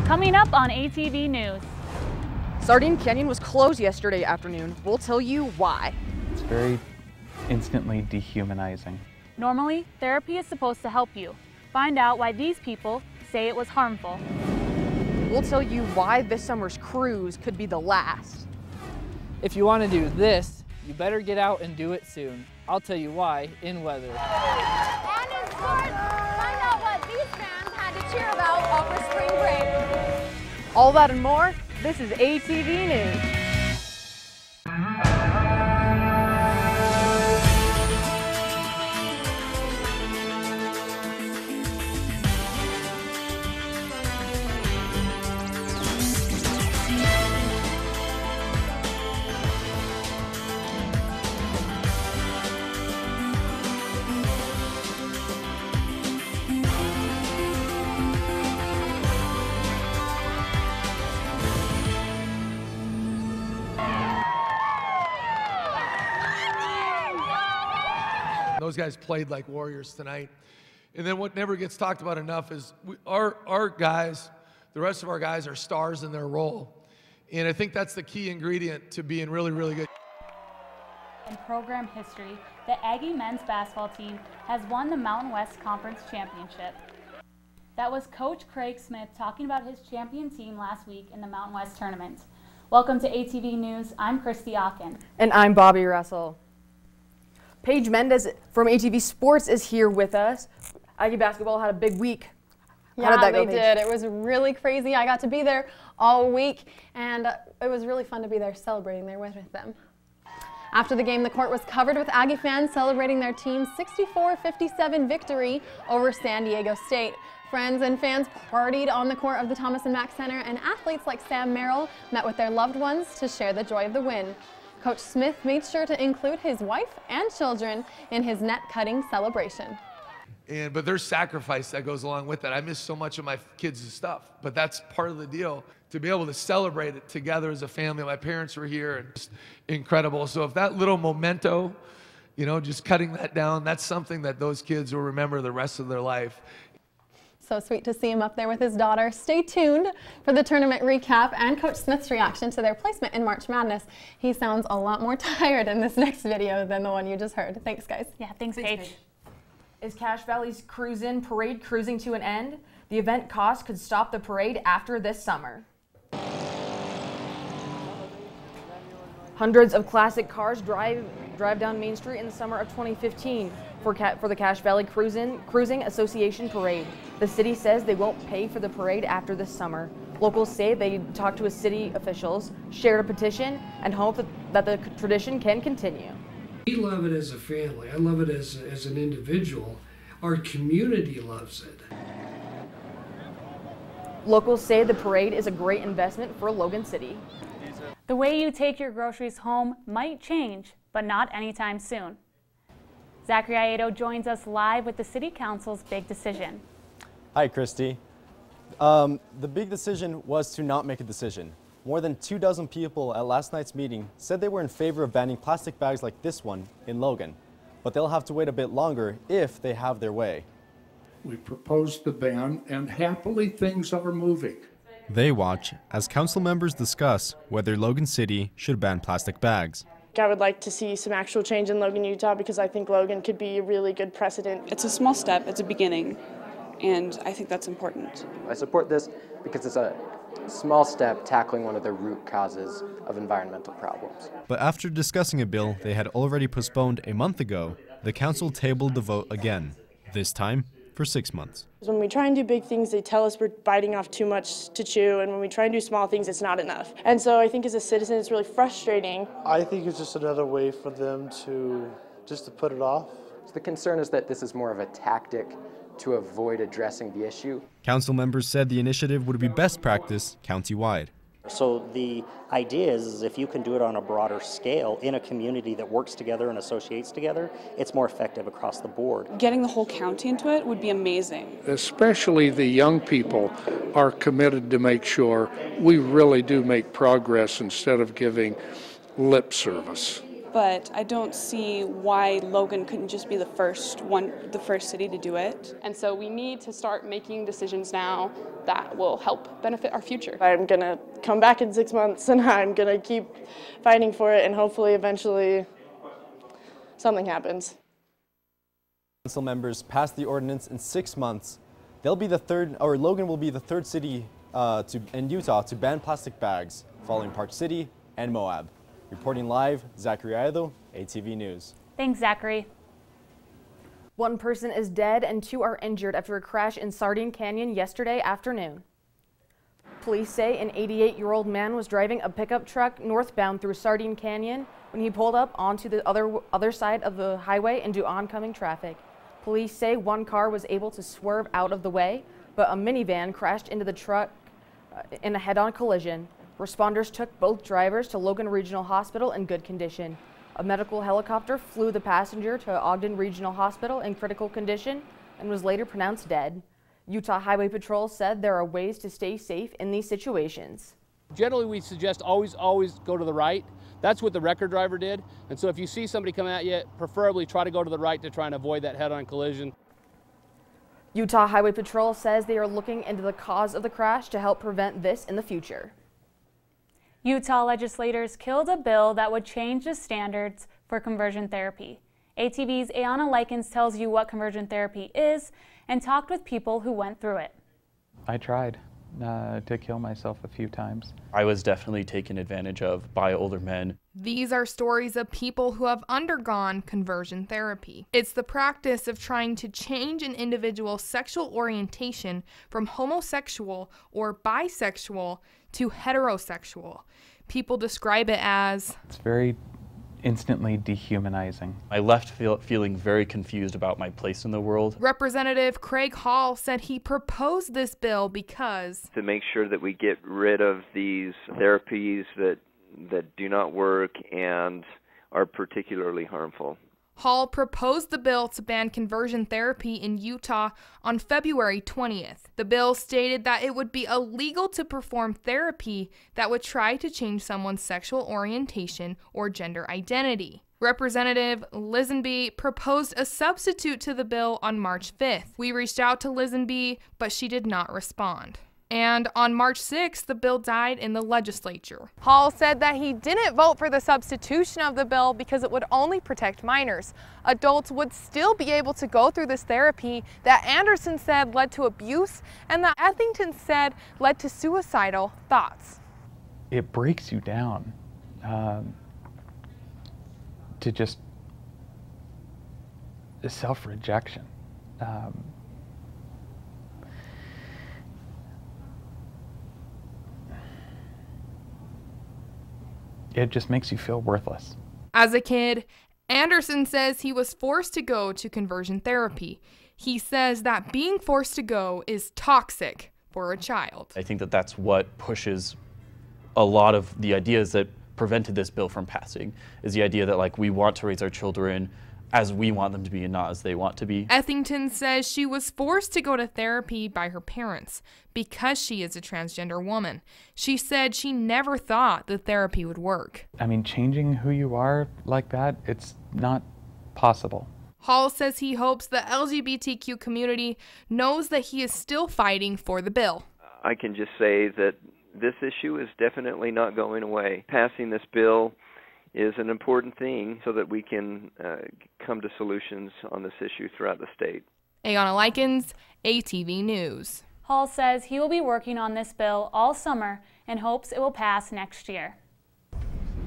Coming up on ATV News. Sardine Canyon was closed yesterday afternoon. We'll tell you why. It's very instantly dehumanizing. Normally, therapy is supposed to help you. Find out why these people say it was harmful. We'll tell you why this summer's cruise could be the last. If you want to do this, you better get out and do it soon. I'll tell you why in weather. And in sports, find out what these fans had to cheer about over spring break. All that and more, this is ATV News. Those guys played like warriors tonight. And then what never gets talked about enough is our guys, the rest of our guys are stars in their role. And I think that's the key ingredient to being really, really good. In program history, the Aggie men's basketball team has won the Mountain West Conference Championship. That was Coach Craig Smith talking about his champion team last week in the Mountain West tournament. Welcome to ATV News. I'm Christy Ocken. And I'm Bobby Russell. Paige Mendez from ATV Sports is here with us. Aggie basketball had a big week. How did that go, they did. It was really crazy. I got to be there all week, and it was really fun to be there celebrating there with them. After the game, the court was covered with Aggie fans celebrating their team's 64-57 victory over San Diego State. Friends and fans partied on the court of the Thomas & Mack Center, and athletes like Sam Merrill met with their loved ones to share the joy of the win. Coach Smith made sure to include his wife and children in his net cutting celebration. But there's sacrifice that goes along with that. I miss so much of my kids' stuff, but that's part of the deal. To be able to celebrate it together as a family. My parents were here, and just incredible. So if that little memento, you know, just cutting that down, that's something that those kids will remember the rest of their life. So sweet to see him up there with his daughter. Stay tuned for the tournament recap and Coach Smith's reaction to their placement in March Madness. He sounds a lot more tired in this next video than the one you just heard. Thanks, guys. Yeah, thanks, Paige. Is Cache Valley's Cruise-In parade cruising to an end? The event cost could stop the parade after this summer. Hundreds of classic cars drive down Main Street in the summer of 2015 for the Cache Valley Cruising Association Parade. The city says they won't pay for the parade after this summer. Locals say they talked to city officials, shared a petition, and hope that the tradition can continue. We love it as a family. I love it as an individual. Our community loves it. Locals say the parade is a great investment for Logan City. The way you take your groceries home might change, but not anytime soon. Zachary Aieto joins us live with the City Council's big decision. Hi, Christy. The big decision was to not make a decision. More than 24 people at last night's meeting said they were in favor of banning plastic bags like this one in Logan, but they'll have to wait a bit longer if they have their way. We proposed the ban, and happily things are moving. They watch as council members discuss whether Logan City should ban plastic bags. I would like to see some actual change in Logan, Utah, because I think Logan could be a really good precedent. It's a small step, it's a beginning, and I think that's important. I support this because it's a small step tackling one of the root causes of environmental problems. But after discussing a bill they had already postponed a month ago, the council tabled the vote again, this time for 6 months. When we try and do big things, they tell us we're biting off too much to chew, and when we try and do small things, it's not enough. And so I think as a citizen, it's really frustrating. I think it's just another way for them to put it off. So the concern is that this is more of a tactic to avoid addressing the issue. Council members said the initiative would be best practice countywide. So the idea is if you can do it on a broader scale in a community that works together and associates together, it's more effective across the board. Getting the whole county into it would be amazing. Especially the young people are committed to make sure we really do make progress instead of giving lip service. but I don't see why Logan couldn't just be the first city to do it. And so we need to start making decisions now that will help benefit our future. I'm gonna come back in 6 months and I'm gonna keep fighting for it, and hopefully eventually something happens. Council members passed the ordinance in 6 months. Logan will be the third city in Utah to ban plastic bags, following Park City and Moab. Reporting live, Zachary Aido, ATV News. Thanks, Zachary. One person is dead and 2 are injured after a crash in Sardine Canyon yesterday afternoon. Police say an 88-year-old man was driving a pickup truck northbound through Sardine Canyon when he pulled up onto the other side of the highway into oncoming traffic. Police say one car was able to swerve out of the way, but a minivan crashed into the truck in a head-on collision. Responders took both drivers to Logan Regional Hospital in good condition. A medical helicopter flew the passenger to Ogden Regional Hospital in critical condition and was later pronounced dead. Utah Highway Patrol said there are ways to stay safe in these situations. Generally, we suggest always go to the right. That's what the record driver did. And so if you see somebody coming at you, preferably try to go to the right to try and avoid that head-on collision. Utah Highway Patrol says they are looking into the cause of the crash to help prevent this in the future. Utah legislators killed a bill that would change the standards for conversion therapy. ATV's Ayana Likens tells you what conversion therapy is and talked with people who went through it. I tried to kill myself a few times. I was definitely taken advantage of by older men. These are stories of people who have undergone conversion therapy. It's the practice of trying to change an individual's sexual orientation from homosexual or bisexual to heterosexual. People describe it as, it's very instantly dehumanizing. I left feeling very confused about my place in the world. Representative Craig Hall said he proposed this bill because to make sure that we get rid of these therapies that do not work and are particularly harmful. Hall proposed the bill to ban conversion therapy in Utah on February 20th. The bill stated that it would be illegal to perform therapy that would try to change someone's sexual orientation or gender identity. Representative Lisenby proposed a substitute to the bill on March 5th. We reached out to Lisenby, but she did not respond. And on March 6th, the bill died in the legislature. Hall said that he didn't vote for the substitution of the bill because it would only protect minors. Adults would still be able to go through this therapy that Anderson said led to abuse and that Ethington said led to suicidal thoughts. It breaks you down to just self-rejection. It just makes you feel worthless. As a kid, Anderson says he was forced to go to conversion therapy. He says that being forced to go is toxic for a child. I think that that's what pushes a lot of the ideas that prevented this bill from passing, is the idea that we want to raise our children as we want them to be and not as they want to be. Ethington says she was forced to go to therapy by her parents because she is a transgender woman. She said she never thought that therapy would work. I mean, changing who you are like that, it's not possible. Hall says he hopes the LGBTQ community knows that he is still fighting for the bill. I can just say that this issue is definitely not going away. Passing this bill is an important thing so that we can come to solutions on this issue throughout the state. Ayana Likens, ATV News. Hall says he will be working on this bill all summer and hopes it will pass next year.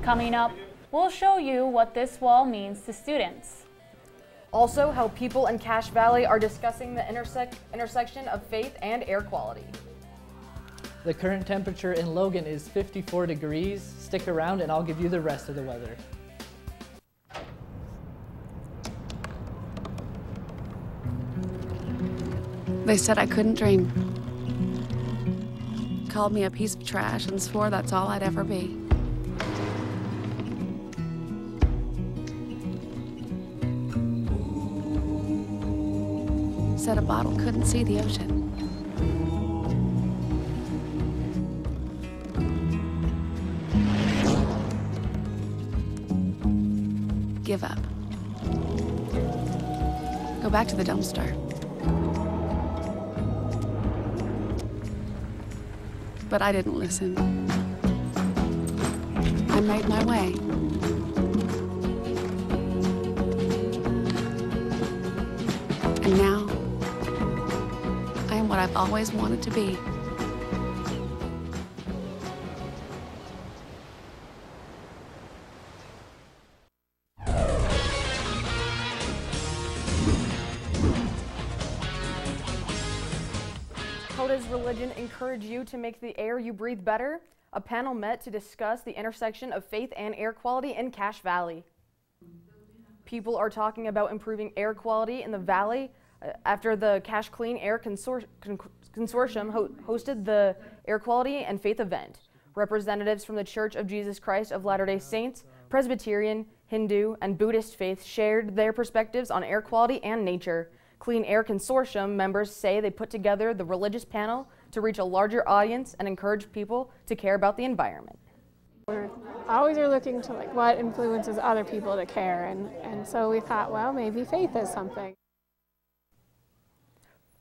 Coming up, we'll show you what this wall means to students. Also, how people in Cache Valley are discussing the intersection of faith and air quality. The current temperature in Logan is 54 degrees. Stick around and I'll give you the rest of the weather. They said I couldn't dream. Called me a piece of trash and swore that's all I'd ever be. Said a bottle couldn't see the ocean. give up. Go back to the dumpster. But I didn't listen. I made my way. And now, I am what I've always wanted to be. How does religion encourage you to make the air you breathe better? A panel met to discuss the intersection of faith and air quality in Cache Valley. People are talking about improving air quality in the valley after the Cache Clean Air Consortium hosted the Air Quality and Faith event. Representatives from the Church of Jesus Christ of Latter-day Saints, Presbyterian, Hindu, and Buddhist faiths shared their perspectives on air quality and nature. Clean Air Consortium members say they put together the religious panel to reach a larger audience and encourage people to care about the environment. We're always are looking to what influences other people to care, and so we thought, well, maybe faith is something.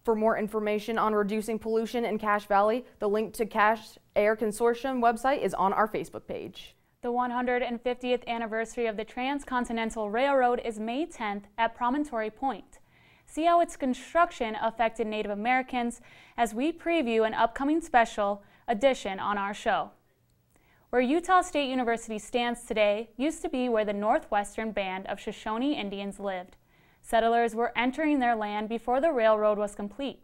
For more information on reducing pollution in Cache Valley, the link to Cache Air Consortium website is on our Facebook page. The 150th anniversary of the Transcontinental Railroad is May 10th at Promontory Point. See how its construction affected Native Americans as we preview an upcoming special edition on our show. Where Utah State University stands today used to be where the Northwestern Band of Shoshone Indians lived. Settlers were entering their land before the railroad was complete.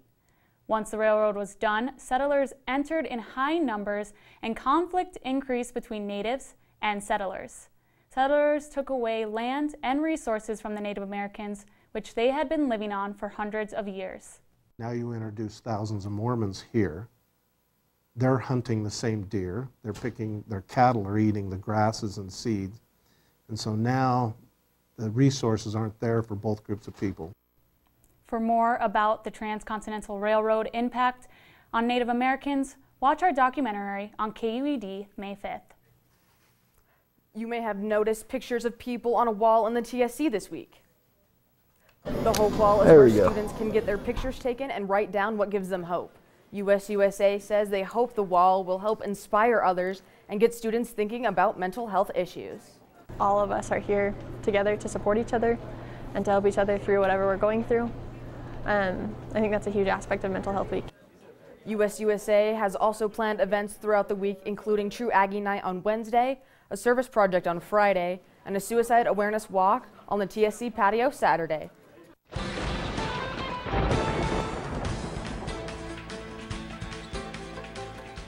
Once the railroad was done, settlers entered in high numbers and conflict increased between natives and settlers. Settlers took away land and resources from the Native Americans, which they had been living on for hundreds of years. Now you introduce thousands of Mormons here. They're hunting the same deer. They're picking, their cattle are eating the grasses and seeds. And so now the resources aren't there for both groups of people. For more about the Transcontinental Railroad impact on Native Americans, watch our documentary on KUED May 5th. You may have noticed pictures of people on a wall in the TSC this week. The Hope Wall is where students can get their pictures taken and write down what gives them hope. USUSA says they hope the wall will help inspire others and get students thinking about mental health issues. All of us are here together to support each other and to help each other through whatever we're going through. I think that's a huge aspect of Mental Health Week. USUSA has also planned events throughout the week, including True Aggie Night on Wednesday, a service project on Friday, and a suicide awareness walk on the TSC patio Saturday.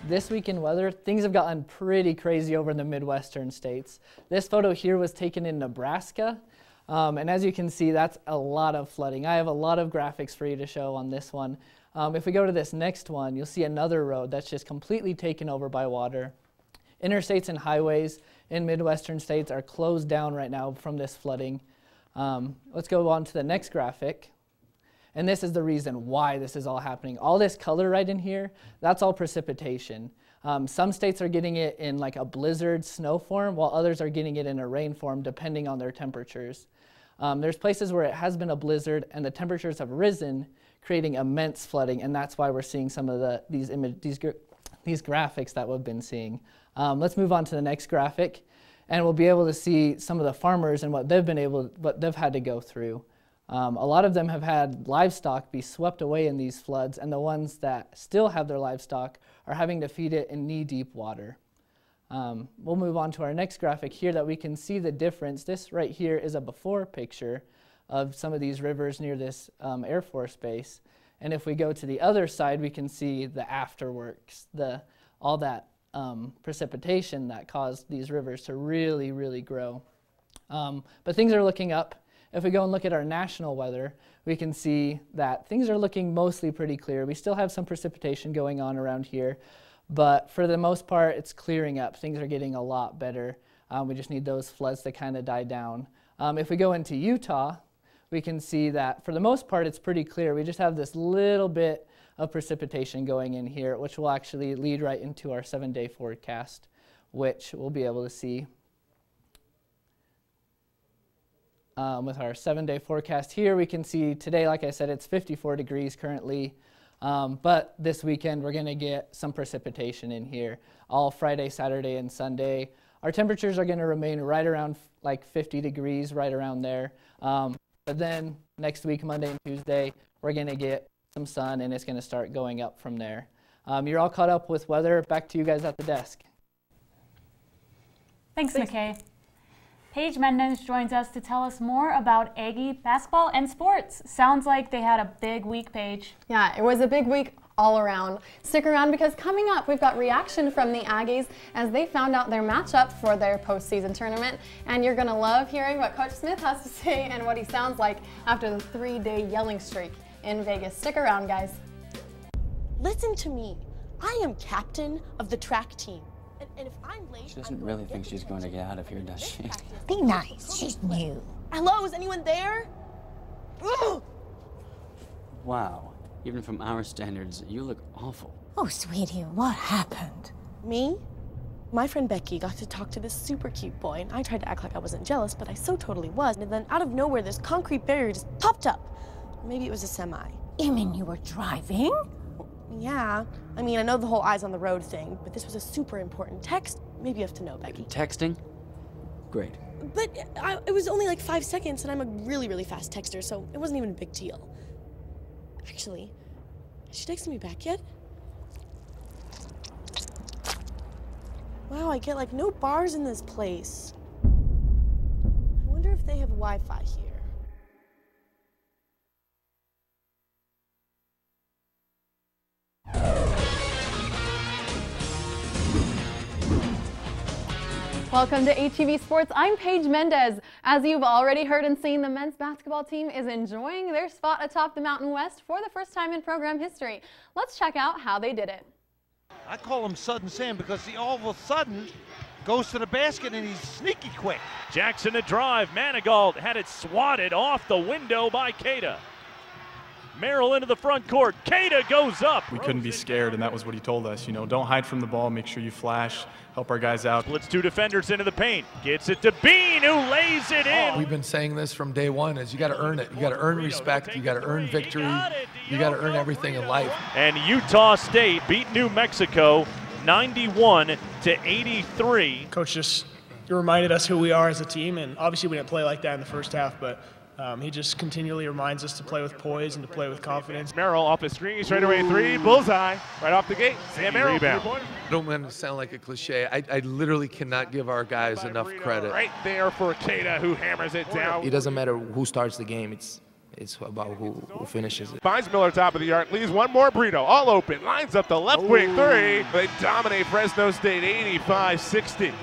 This week in weather, things have gotten pretty crazy over in the Midwestern states. This photo here was taken in Nebraska, and as you can see, that's a lot of flooding. I have a lot of graphics for you to show on this one. If we go to this next one, you'll see another road that's just completely taken over by water. Interstates and highways in Midwestern states are closed down right now from this flooding. Let's go on to the next graphic. And this is the reason why this is all happening. All this color right in here, that's all precipitation. Some states are getting it in like a blizzard snow form, while others are getting it in a rain form, depending on their temperatures. There's places where it has been a blizzard and the temperatures have risen, creating immense flooding, and that's why we're seeing some of these graphics that we've been seeing. Let's move on to the next graphic, and we'll be able to see some of the farmers and what they've had to go through. A lot of them have had livestock be swept away in these floods, and the ones that still have their livestock are having to feed it in knee-deep water. We'll move on to our next graphic here that we can see the difference. This right here is a before picture of some of these rivers near this Air Force base. And if we go to the other side, we can see the afterworks, all that precipitation that caused these rivers to really, really grow. But things are looking up. If we go and look at our national weather, we can see that things are looking mostly pretty clear. We still have some precipitation going on around here, but for the most part, it's clearing up. Things are getting a lot better. We just need those floods to kind of die down. If we go into Utah, we can see that for the most part, it's pretty clear. We just have this little bit of precipitation going in here, which will actually lead right into our 7-day forecast, which we'll be able to see. with our 7-day forecast here, we can see today, like I said, it's 54 degrees currently. But this weekend, we're going to get some precipitation in here all Friday, Saturday, and Sunday. Our temperatures are going to remain right around like 50 degrees, right around there. But then next week, Monday and Tuesday, we're going to get some sun, and it's going to start going up from there. You're all caught up with weather. Back to you guys at the desk. Thanks, McKay. Paige Mendez joins us to tell us more about Aggie basketball and sports. Sounds like they had a big week, Paige. Yeah, it was a big week all around. Stick around because coming up, we've got reaction from the Aggies as they found out their matchup for their postseason tournament. And you're going to love hearing what Coach Smith has to say and what he sounds like after the 3-day yelling streak in Vegas. Stick around, guys. Listen to me. I am captain of the track team. And if I'm late, She doesn't really think she's going to get out of here, does she? be nice. She's new. Hello, is anyone there? Ugh. Wow. Even from our standards, you look awful. Oh, sweetie, what happened? Me? My friend Becky got to talk to this super cute boy, and I tried to act like I wasn't jealous, but I so totally was. And then out of nowhere, this concrete barrier just popped up. Maybe it was a semi. You mean you were driving? Yeah. I mean, I know the whole eyes on the road thing, but this was a super important text. Maybe you have to know, Becky. Texting? Great. But it was only like 5 seconds, and I'm a really, really fast texter, so it wasn't even a big deal. Actually, has she texted me back yet? Wow, I get like no bars in this place. I wonder if they have Wi-Fi here. Welcome to HEB Sports. I'm Paige Mendez. As you've already heard and seen, the men's basketball team is enjoying their spot atop the Mountain West for the first time in program history. Let's check out how they did it. I call him Sudden Sam because he all of a sudden goes to the basket and he's sneaky quick. Jackson to drive. Manigault had it swatted off the window by Cada. Merrill into the front court. Cada goes up. We couldn't be scared, and that was what he told us. You know, don't hide from the ball. Make sure you flash. Help our guys out. Splits two defenders into the paint. Gets it to Bean, who lays it in. We've been saying this from day one: is you got to earn it. You got to earn respect. You got to earn victory. You got to earn everything in life. And Utah State beat New Mexico 91-83. Coach just reminded us who we are as a team, and obviously we didn't play like that in the first half, but he just continually reminds us to play with poise and to play with confidence. Merrill off the screen, straight away three, bullseye, right off the gate. Sam Merrill, rebound. I don't want to sound like a cliche. I literally cannot give our guys enough credit. Right there for Cada, who hammers it down. It doesn't matter who starts the game. It's about who finishes it. Finds Miller top of the arc, leaves one more. Brito all open, lines up the left wing three. They dominate Fresno State 85-60.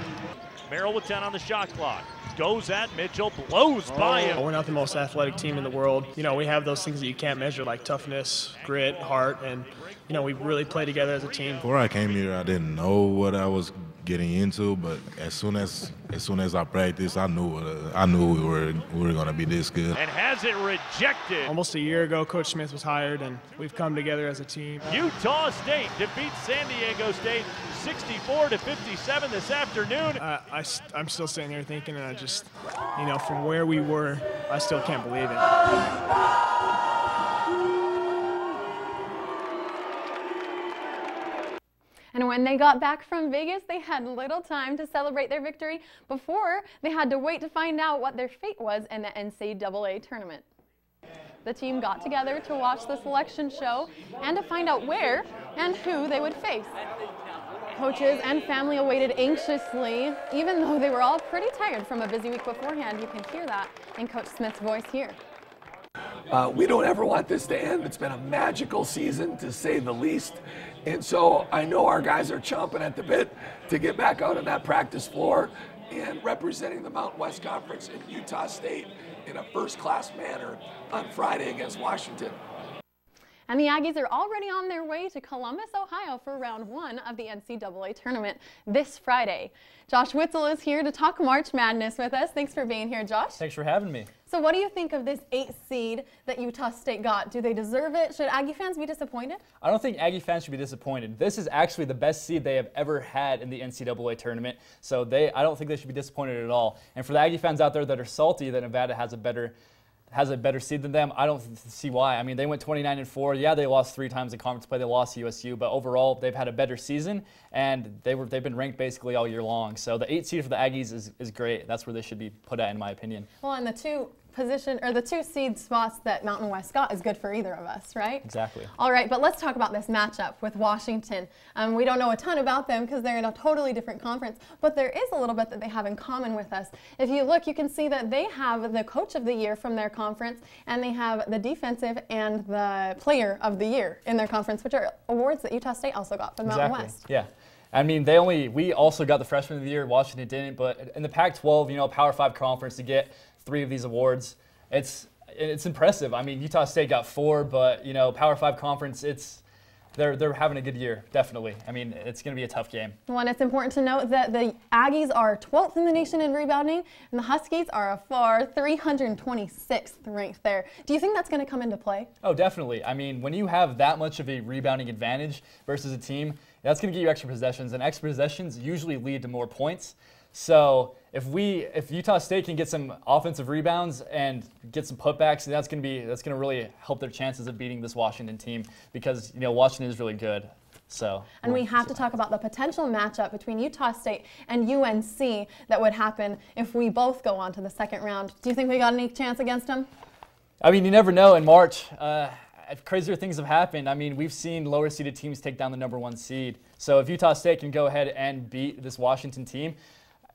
Merrill with 10 on the shot clock. Goes at Mitchell, blows by him. We're not the most athletic team in the world. You know, we have those things that you can't measure, like toughness, grit, heart, and, you know, we really play together as a team. Before I came here, I didn't know what I was getting into, but as soon as I practiced, I knew we were going to be this good. And has it rejected. Almost a year ago, Coach Smith was hired, and we've come together as a team. Utah State defeats San Diego State 64-57 this afternoon. I'm still sitting here thinking, and I just, you know, from where we were, I still can't believe it. And when they got back from Vegas, they had little time to celebrate their victory before they had to wait to find out what their fate was in the NCAA tournament. The team got together to watch the selection show and to find out where and who they would face. Coaches and family awaited anxiously, even though they were all pretty tired from a busy week beforehand. You can hear that in Coach Smith's voice here. We don't ever want this to end. It's been a magical season, to say the least. And so I know our guys are chomping at the bit to get back out on that practice floor and representing the Mountain West Conference in Utah State in a first-class manner on Friday against Washington. And the Aggies are already on their way to Columbus, Ohio for round 1 of the NCAA tournament this Friday. Josh Witzel is here to talk March Madness with us. Thanks for being here, Josh. Thanks for having me. So what do you think of this 8th seed that Utah State got? Do they deserve it? Should Aggie fans be disappointed? I don't think Aggie fans should be disappointed. This is actually the best seed they have ever had in the NCAA tournament, so I don't think they should be disappointed at all. And for the Aggie fans out there that are salty that Nevada has a better seed than them, I don't see why. I mean, they went 29-4. Yeah, they lost 3 times in conference play. They lost to USU, but overall, they've had a better season, and they've been ranked basically all year long. So the 8th seed for the Aggies is great. That's where they should be put at, in my opinion. Well, and the 2 seed spots that Mountain West got is good for either of us, right? Exactly. All right, but let's talk about this matchup with Washington. We don't know a ton about them because they're in a totally different conference, but there is a little bit that they have in common with us. If you look, you can see that they have the Coach of the Year from their conference, and they have the Defensive and the Player of the Year in their conference, which are awards that Utah State also got from Mountain West. Yeah. I mean, we also got the Freshman of the Year. Washington didn't, but in the Pac-12, you know, Power 5 conference, to get 3 of these awards, it's impressive. I mean, Utah State got 4, but, you know, Power 5 conference, they're having a good year, definitely. I mean, it's going to be a tough game. Well, and it's important to note that the Aggies are 12th in the nation in rebounding, and the Huskies are a far 326th ranked there. Do you think that's going to come into play? Oh, definitely. I mean, when you have that much of a rebounding advantage versus a team, that's going to get you extra possessions, and extra possessions usually lead to more points. So if Utah State can get some offensive rebounds and get some putbacks, that's going to really help their chances of beating this Washington team, because, you know, Washington is really good. So. And we have to talk about the potential matchup between Utah State and UNC that would happen if we both go on to the second round. Do you think we got any chance against them? I mean, you never know. In March, crazier things have happened. I mean, we've seen lower seeded teams take down the #1 seed. So if Utah State can go ahead and beat this Washington team,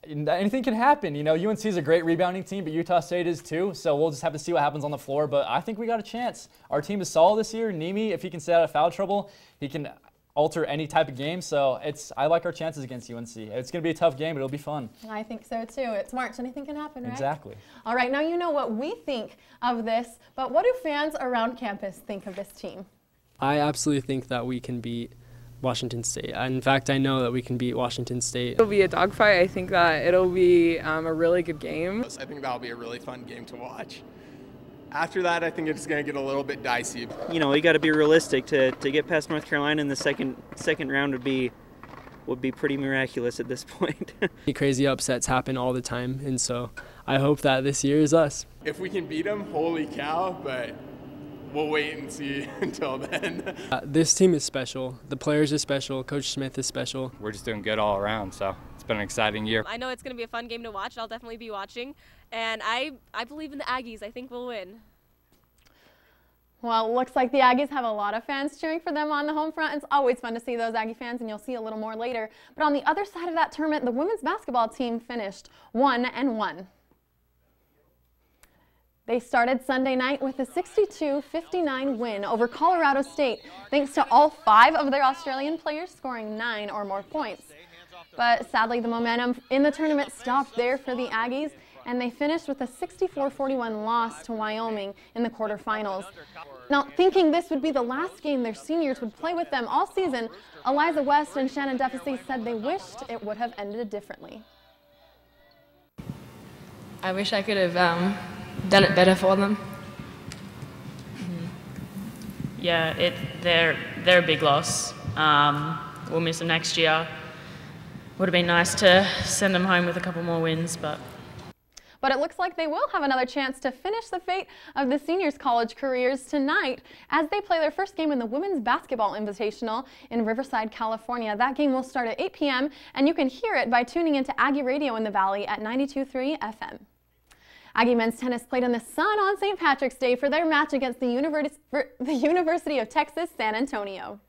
anything can happen. You know, UNC is a great rebounding team, but Utah State is too. So we'll just have to see what happens on the floor. But I think we got a chance. Our team is solid this year. Nimi, if he can stay out of foul trouble, he can alter any type of game. So I like our chances against UNC. It's going to be a tough game, but it'll be fun. I think so too. It's March. Anything can happen, right? Exactly. All right. Now you know what we think of this, but what do fans around campus think of this team? I absolutely think that we can beat Washington State. In fact, I know that we can beat Washington State. It'll be a dogfight. I think that it'll be a really good game. I think that'll be a really fun game to watch. After that, I think it's going to get a little bit dicey. You know, you got to be realistic. To get past North Carolina in the second round would be pretty miraculous at this point. Crazy upsets happen all the time, and so I hope that this year is us. If we can beat them, holy cow! But we'll wait and see until then. This team is special. The players are special. Coach Smith is special. We're just doing good all around, so it's been an exciting year. I know it's going to be a fun game to watch. I'll definitely be watching. And I believe in the Aggies. I think we'll win. Well, it looks like the Aggies have a lot of fans cheering for them on the home front. It's always fun to see those Aggie fans, and you'll see a little more later. But on the other side of that tournament, the women's basketball team finished 1-1. They started Sunday night with a 62-59 win over Colorado State, thanks to all 5 of their Australian players scoring 9 or more points. But sadly, the momentum in the tournament stopped there for the Aggies, and they finished with a 64-41 loss to Wyoming in the quarterfinals. Now, thinking this would be the last game their seniors would play with them all season, Eliza West and Shannon Defasy said they wished it would have ended differently. I wish I could have done it better for them. Yeah, they're a big loss. We'll miss them next year. Would have been nice to send them home with a couple more wins, but it looks like they will have another chance to finish the fate of the seniors' college careers tonight as they play their first game in the Women's Basketball Invitational in Riverside, California. That game will start at 8 p.m. and you can hear it by tuning into Aggie Radio in the Valley at 92.3 FM. Aggie men's tennis played in the sun on St. Patrick's Day for their match against the University of Texas, San Antonio.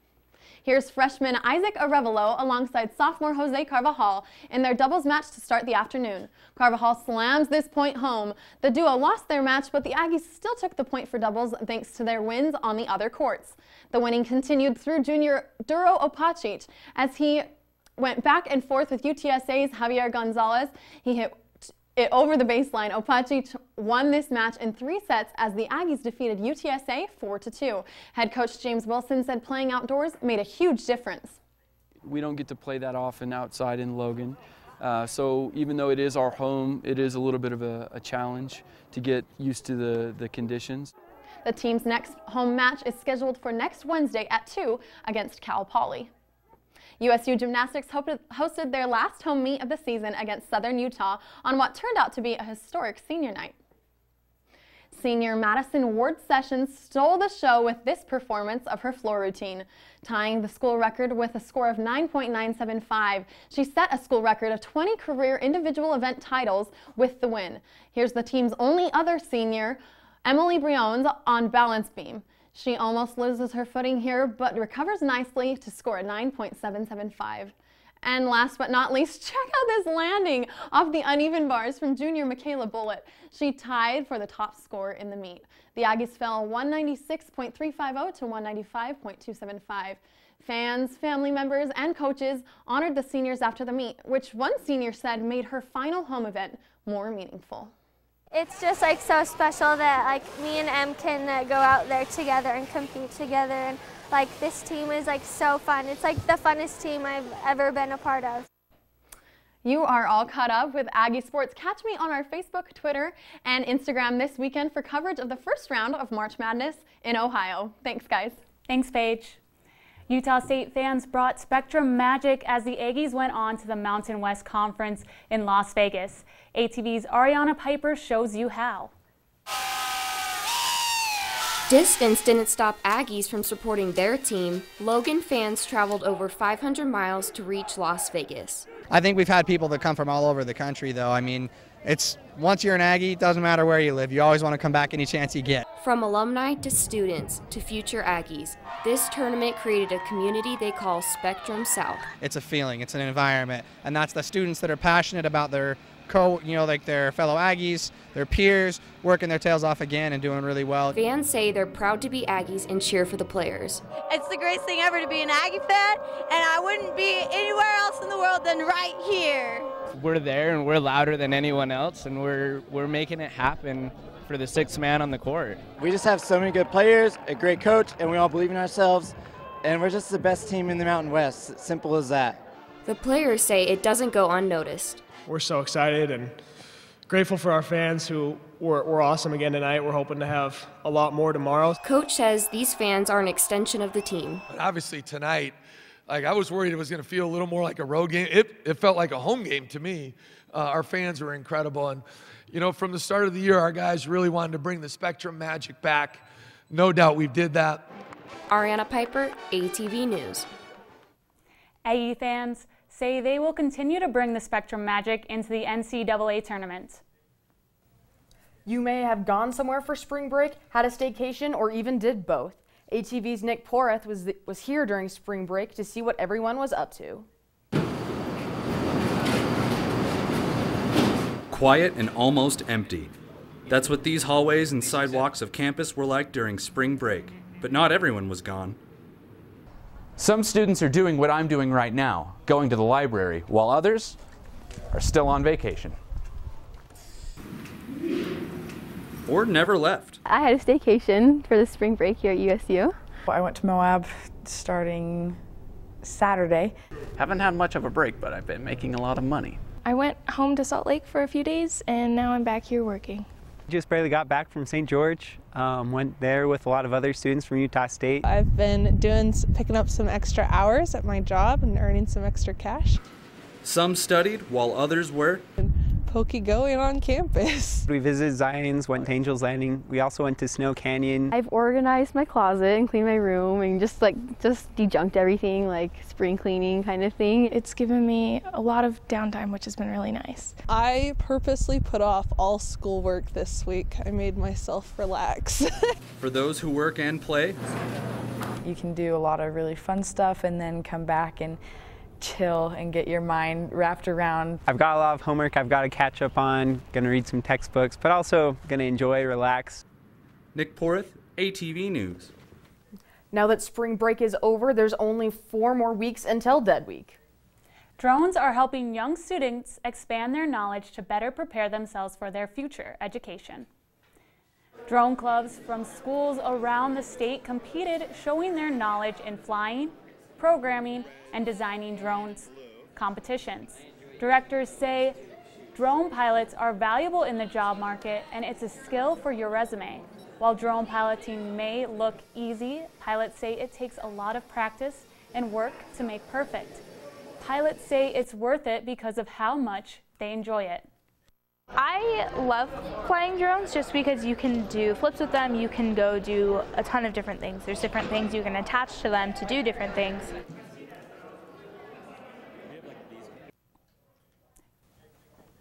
Here's freshman Isaac Arevalo alongside sophomore Jose Carvajal in their doubles match to start the afternoon. Carvajal slams this point home. The duo lost their match, but the Aggies still took the point for doubles thanks to their wins on the other courts. The winning continued through junior Duro Opacic as he went back and forth with UTSA's Javier Gonzalez. He hit it over the baseline. Opache won this match in 3 sets as the Aggies defeated UTSA 4-2. Head coach James Wilson said playing outdoors made a huge difference. We don't get to play that often outside in Logan. So even though it is our home, it is a little bit of a challenge to get used to the conditions. The team's next home match is scheduled for next Wednesday at 2 against Cal Poly. USU Gymnastics hosted their last home meet of the season against Southern Utah on what turned out to be a historic senior night. Senior Madison Ward Sessions stole the show with this performance of her floor routine, tying the school record with a score of 9.975. She set a school record of 20 career individual event titles with the win. Here's the team's only other senior, Emily Briones, on balance beam. She almost loses her footing here, but recovers nicely to score a 9.775. And last but not least, check out this landing off the uneven bars from junior Michaela Bullitt. She tied for the top score in the meet. The Aggies fell 196.350 to 195.275. Fans, family members, and coaches honored the seniors after the meet, which one senior said made her final home event more meaningful. It's just like so special that like me and Em can go out there together and compete together, and like this team is like so fun. It's like the funnest team I've ever been a part of. You are all caught up with Aggie Sports. Catch me on our Facebook, Twitter, and Instagram this weekend for coverage of the first round of March Madness in Ohio. Thanks, guys. Thanks, Paige. Utah State fans brought Spectrum magic as the Aggies went on to the Mountain West Conference in Las Vegas. ATV's Ariana Piper shows you how. Distance didn't stop Aggies from supporting their team. Logan fans traveled over 500 miles to reach Las Vegas. I think we've had people that come from all over the country, though. I mean, it's once you're an Aggie, it doesn't matter where you live. You always want to come back any chance you get. From alumni to students to future Aggies, this tournament created a community they call Spectrum South. It's a feeling, it's an environment, and that's the students that are passionate about their like their fellow Aggies, their peers, working their tails off again and doing really well. Fans say they're proud to be Aggies and cheer for the players. It's the greatest thing ever to be an Aggie fan, and I wouldn't be anywhere else in the world than right here. We're there and we're louder than anyone else, and we're making it happen for the sixth man on the court. We just have so many good players, a great coach, and we all believe in ourselves, and we're just the best team in the Mountain West. Simple as that. The players say it doesn't go unnoticed. We're so excited and grateful for our fans who were awesome again tonight. We're hoping to have a lot more tomorrow. Coach says these fans are an extension of the team. But obviously tonight, like I was worried it was going to feel a little more like a road game. It felt like a home game to me. Our fans were incredible. And, you know, from the start of the year, our guys really wanted to bring the Spectrum magic back. No doubt we did that. Ariana Piper, ATV News. Aggie fans say they will continue to bring the Spectrum magic into the NCAA tournament. You may have gone somewhere for spring break, had a staycation, or even did both. ATV's Nick Poreth was here during spring break to see what everyone was up to. Quiet and almost empty. That's what these hallways and sidewalks of campus were like during spring break. But not everyone was gone. Some students are doing what I'm doing right now, going to the library, while others are still on vacation. Or never left. I had a staycation for the spring break here at USU. I went to Moab starting Saturday. Haven't had much of a break, but I've been making a lot of money. I went home to Salt Lake for a few days, and now I'm back here working. Just barely got back from St. George. Went there with a lot of other students from Utah State. I've been picking up some extra hours at my job and earning some extra cash. Some studied while others were pokey going on campus. We visited Zion's, went to Angel's Landing. We also went to Snow Canyon. I've organized my closet and cleaned my room and just dejunked everything, like spring cleaning kind of thing. It's given me a lot of downtime, which has been really nice. I purposely put off all schoolwork this week. I made myself relax. For those who work and play, you can do a lot of really fun stuff and then come back and chill and get your mind wrapped around. I've got a lot of homework I've got to catch up on, gonna read some textbooks, but also gonna enjoy, relax. Nick Poreth, ATV News. Now that spring break is over, there's only 4 more weeks until Dead Week. Drones are helping young students expand their knowledge to better prepare themselves for their future education. Drone clubs from schools around the state competed, showing their knowledge in flying, programming, and designing drones competitions. Directors say drone pilots are valuable in the job market and it's a skill for your resume. While drone piloting may look easy, pilots say it takes a lot of practice and work to make perfect. Pilots say it's worth it because of how much they enjoy it. I love flying drones just because you can do flips with them, you can go do a ton of different things. There's different things you can attach to them to do different things.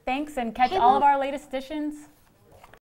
Thanks, and catch all of our latest editions